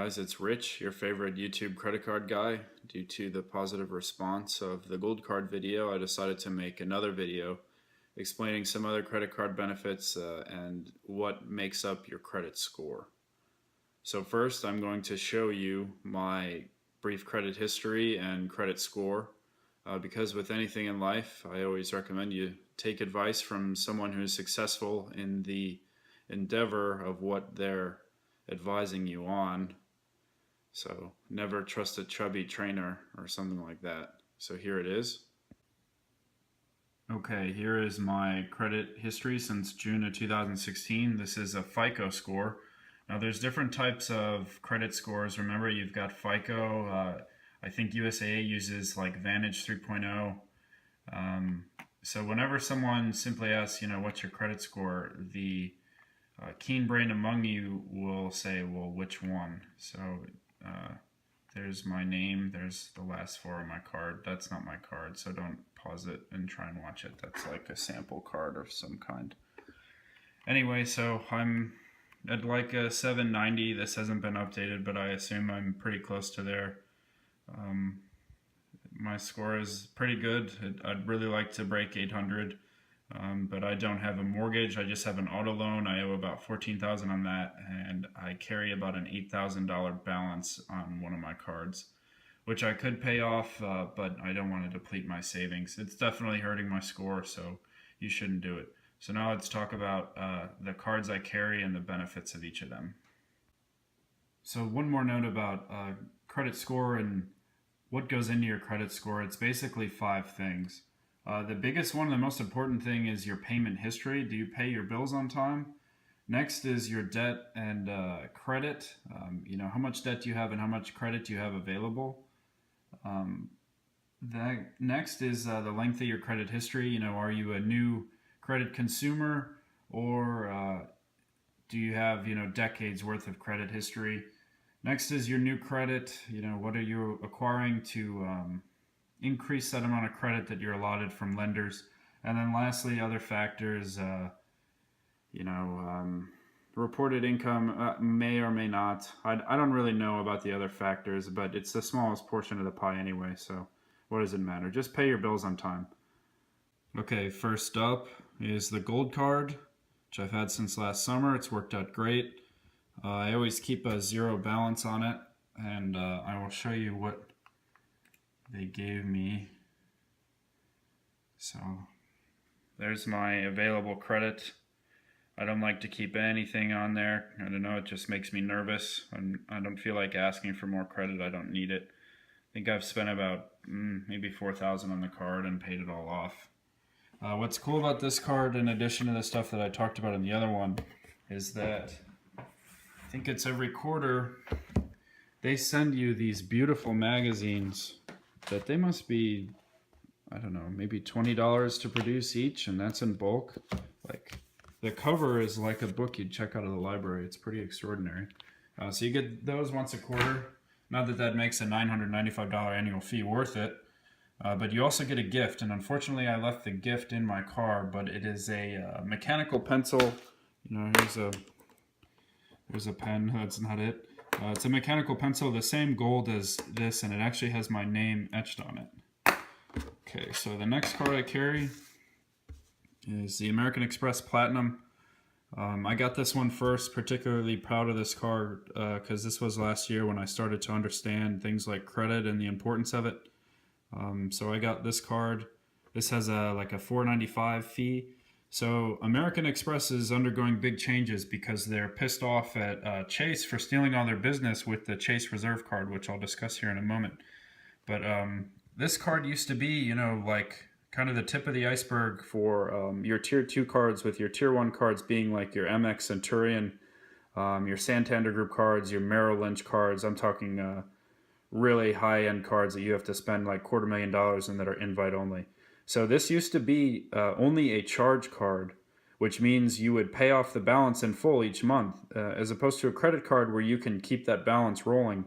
guys, it's Rich, your favorite YouTube credit card guy. Due to the positive response of the Gold Card video, I decided to make another video explaining some other credit card benefits and what makes up your credit score. So first, I'm going to show you my brief credit history and credit score. Because with anything in life, I always recommend you take advice from someone who is successful in the endeavor of what they're advising you on. So never trust a chubby trainer or something like that. So here it is. Okay, here is my credit history since June of 2016. This is a FICO score. Now there's different types of credit scores. Remember, you've got FICO. I think USAA uses like Vantage 3.0. So whenever someone simply asks, what's your credit score, the keen brain among you will say, well, which one? So there's my name, there's the last four of my card. That's not my card, so don't pause it and try and watch it. That's like a sample card of some kind. Anyway, so I'm at like a 790. This hasn't been updated, but I assume I'm pretty close to there. My score is pretty good. I'd really like to break 800. But I don't have a mortgage. I just have an auto loan. I owe about $14,000 on that, and I carry about an $8,000 balance on one of my cards, which I could pay off, but I don't want to deplete my savings. It's definitely hurting my score, so you shouldn't do it. So now let's talk about the cards I carry and the benefits of each of them. So one more note about credit score and what goes into your credit score. It's basically 5 things. The biggest one, the most important thing, is your payment history. Do you pay your bills on time? Next is your debt and credit. How much debt do you have and how much credit do you have available? Next is the length of your credit history. Are you a new credit consumer, or do you have decades worth of credit history? Next is your new credit. What are you acquiring to increase that amount of credit that you're allotted from lenders. And then lastly, other factors, reported income may or may not. I don't really know about the other factors, but it's the smallest portion of the pie anyway, so what does it matter? Just pay your bills on time. Okay, first up is the Gold Card, which I've had since last summer. It's worked out great. I always keep a zero balance on it, and I will show you what they gave me. So there's my available credit. I don't like to keep anything on there. I don't know, it just makes me nervous. I don't feel like asking for more credit. I don't need it. I think I've spent about maybe $4,000 on the card and paid it all off. What's cool about this card, in addition to the stuff that I talked about in the other one, is that I think it's every quarter they send you these beautiful magazines that they must be, I don't know, maybe $20 to produce each, and that's in bulk. Like, the cover is like a book you'd check out of the library. It's pretty extraordinary. So you get those once a quarter. Not that that makes a $995 annual fee worth it, but you also get a gift, and unfortunately I left the gift in my car, but it is a mechanical pencil. Here's a pen. That's not it. It's a mechanical pencil, the same gold as this, and it actually has my name etched on it. Okay, so the next card I carry is the American Express Platinum. I got this one first, particularly proud of this card because this was last year when I started to understand things like credit and the importance of it. So I got this card. This has like a $4.95 fee. So American Express is undergoing big changes because they're pissed off at Chase for stealing all their business with the Chase Reserve card, which I'll discuss here in a moment. But this card used to be, like kind of the tip of the iceberg for your Tier 2 cards, with your Tier 1 cards being like your Amex Centurion, your Santander Group cards, your Merrill Lynch cards. I'm talking really high-end cards that you have to spend like $250,000 and that are invite only. So this used to be only a charge card, which means you would pay off the balance in full each month, as opposed to a credit card where you can keep that balance rolling.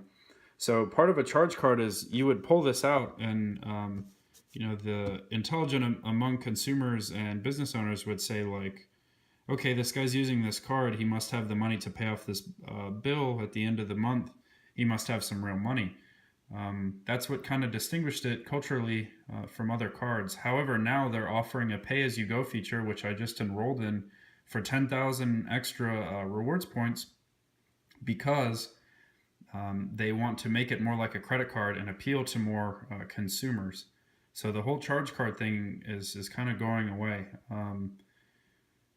So part of a charge card is you would pull this out, and the intelligent among consumers and business owners would say like, okay, this guy's using this card, he must have the money to pay off this bill at the end of the month. he must have some real money. That's what kind of distinguished it culturally from other cards. However, now they're offering a pay-as-you-go feature, which I just enrolled in for 10,000 extra rewards points because they want to make it more like a credit card and appeal to more consumers. So the whole charge card thing is kind of going away.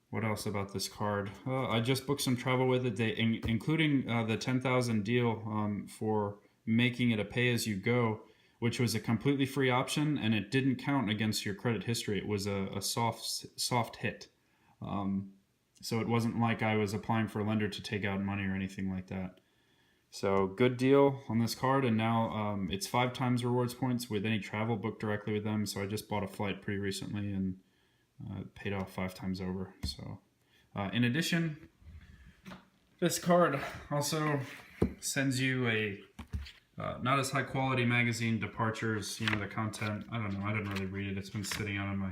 What else about this card? I just booked some travel with it, including the 10,000 deal for making it a pay-as-you-go, which was a completely free option, and it didn't count against your credit history. It was a soft hit. So it wasn't like I was applying for a lender to take out money or anything like that. So good deal on this card, and now it's 5 times rewards points with any travel booked directly with them. So I just bought a flight pretty recently and paid off 5 times over. So in addition, this card also sends you a not as high quality magazine, Departures. You know, the content, I don't know, I didn't really read it. It's been sitting out on my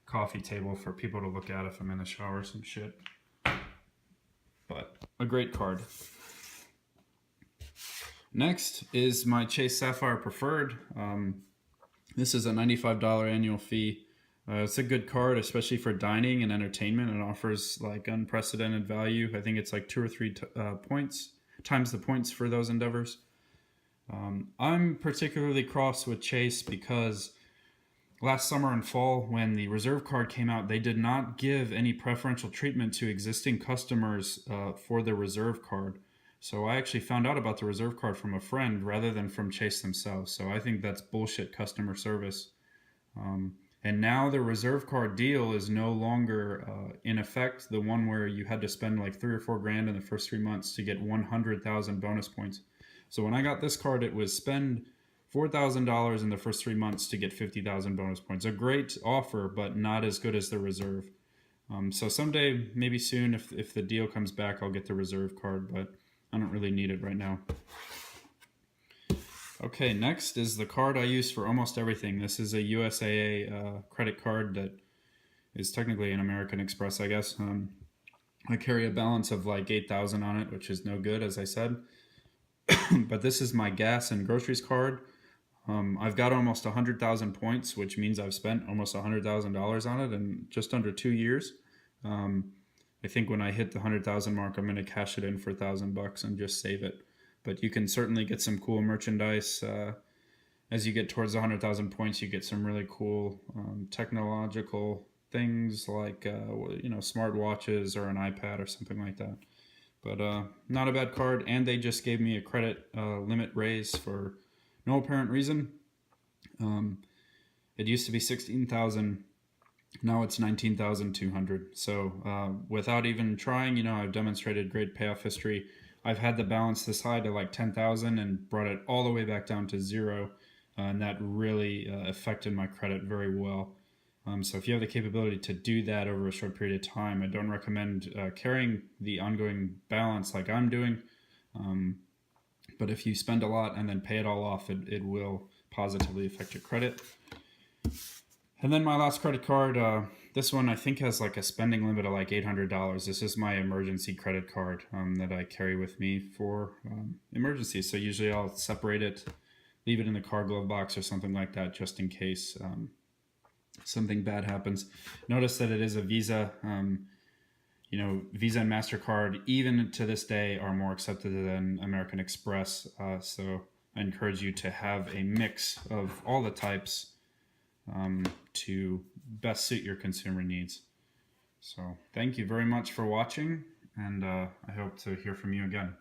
coffee table for people to look at if I'm in the shower or some shit. But a great card. Next is my Chase Sapphire Preferred. This is a $95 annual fee. It's a good card, especially for dining and entertainment. It offers like unprecedented value. I think it's like 2 or 3 points times the points for those endeavors. I'm particularly cross with Chase because last summer and fall, when the Reserve card came out, they did not give any preferential treatment to existing customers for the Reserve card. So I actually found out about the Reserve card from a friend rather than from Chase themselves. So I think that's bullshit customer service. And now the Reserve card deal is no longer in effect, the one where you had to spend like 3 or 4 grand in the first 3 months to get 100,000 bonus points. So when I got this card, it was spend $4,000 in the first 3 months to get 50,000 bonus points. A great offer, but not as good as the Reserve. So someday, maybe soon, if the deal comes back, I'll get the Reserve card, but I don't really need it right now. Okay, next is the card I use for almost everything. This is a USAA credit card that is technically an American Express, I guess. I carry a balance of like 8,000 on it, which is no good, as I said. But this is my gas and groceries card. I've got almost 100,000 points, which means I've spent almost $100,000 on it in just under 2 years. I think when I hit the 100,000 mark, I'm going to cash it in for $1,000 and just save it. But you can certainly get some cool merchandise. As you get towards the 100,000 points, you get some really cool technological things like smart watches or an iPad or something like that. But not a bad card, and they just gave me a credit limit raise for no apparent reason. It used to be 16,000. Now it's 19,200. So without even trying, I've demonstrated great payoff history. I've had the balance this high to like 10,000 and brought it all the way back down to 0. And that really affected my credit very well. So if you have the capability to do that over a short period of time, I don't recommend carrying the ongoing balance like I'm doing. But if you spend a lot and then pay it all off, it will positively affect your credit. And then my last credit card, this one I think has like a spending limit of like $800. This is my emergency credit card that I carry with me for emergencies. So usually I'll separate it, leave it in the car glove box or something like that just in case something bad happens. Notice that it is a Visa. Visa and MasterCard, even to this day, are more accepted than American Express. So I encourage you to have a mix of all the types to best suit your consumer needs. So thank you very much for watching, and I hope to hear from you again.